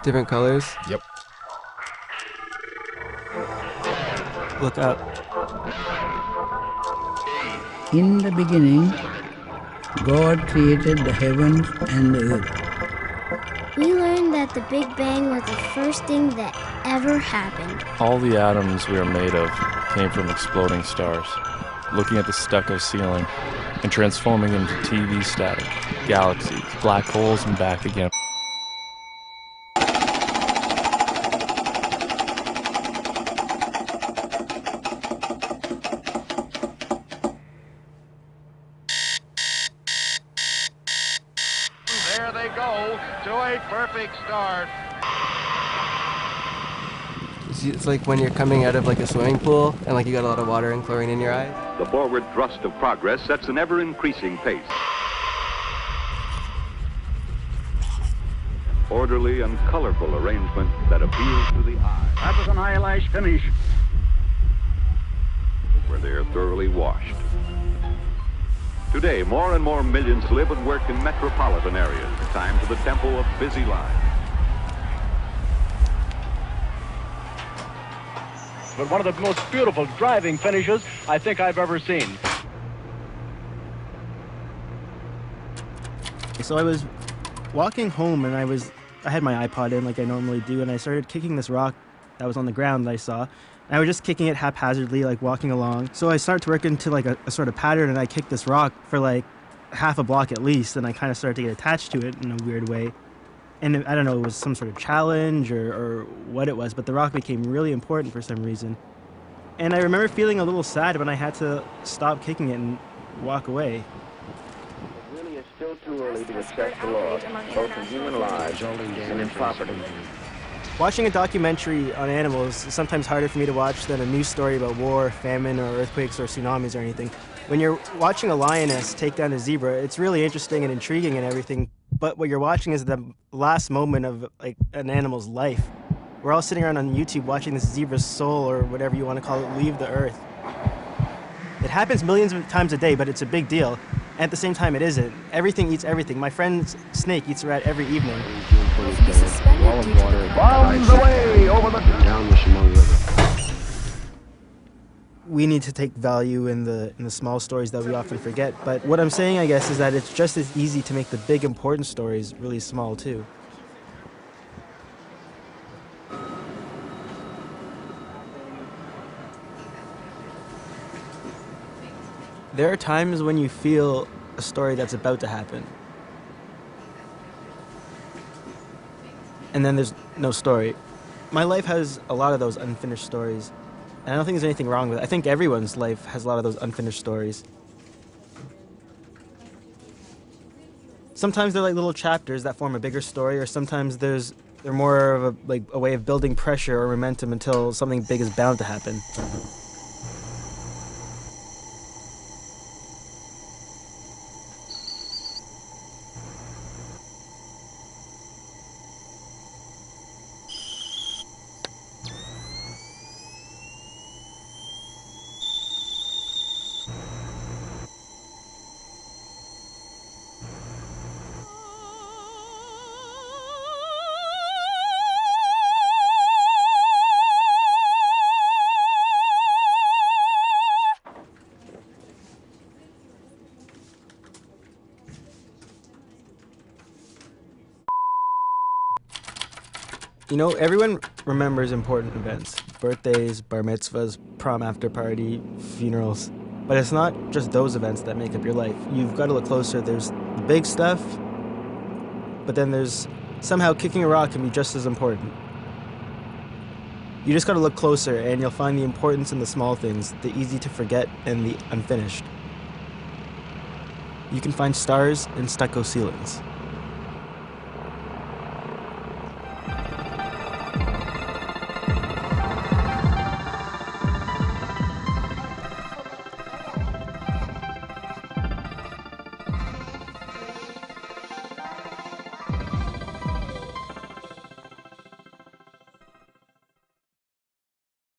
Different colors? Yep. Look up. In the beginning, God created the heavens and the earth. We learned that the Big Bang was the first thing that ever happened. All the atoms we are made of came from exploding stars. Looking at the Stucco ceiling and transforming into TV static, galaxies, black holes, and back again. There they go to a perfect start. It's like when you're coming out of like a swimming pool and like you got a lot of water and chlorine in your eyes. The forward thrust of progress sets an ever-increasing pace. Orderly and colorful arrangement that appeals to the eye. That was an eyelash finish. Where they are thoroughly washed. Today, more and more millions live and work in metropolitan areas. Time to the tempo of busy lives. But one of the most beautiful driving finishes I think I've ever seen. So I was walking home and I had my iPod in like I normally do, and I started kicking this rock that was on the ground that I saw. And I was just kicking it haphazardly, like walking along. So I started to work into like a sort of pattern, and I kicked this rock for like half a block at least, and I kind of started to get attached to it in a weird way. And I don't know, it was some sort of challenge or what it was, but the rock became really important for some reason. And I remember feeling a little sad when I had to stop kicking it and walk away. It really is still too early to accept the loss, both in human lives and in property. Watching a documentary on animals is sometimes harder for me to watch than a news story about war, famine, or earthquakes or tsunamis or anything. When you're watching a lioness take down a zebra, it's really interesting and intriguing and everything, but what you're watching is the last moment of like an animal's life. We're all sitting around on YouTube watching this zebra's soul, or whatever you want to call it, leave the earth. It happens millions of times a day, but it's a big deal. And at the same time, it isn't. Everything eats everything. My friend's snake eats a rat every evening. Bombs away over the down the Chemung River. We need to take value in the small stories that we often forget. But what I'm saying, I guess, is that it's just as easy to make the big important stories really small too. There are times when you feel a story that's about to happen. And then there's no story. My life has a lot of those unfinished stories. And I don't think there's anything wrong with it. I think everyone's life has a lot of those unfinished stories. Sometimes they're like little chapters that form a bigger story, or sometimes they're more of a way of building pressure or momentum until something big is bound to happen. You know, everyone remembers important events. Birthdays, bar mitzvahs, prom after party, funerals. But it's not just those events that make up your life. You've got to look closer. There's the big stuff, but then there's somehow kicking a rock can be just as important. You just got to look closer, and you'll find the importance in the small things, the easy to forget and the unfinished. You can find stars in stucco ceilings.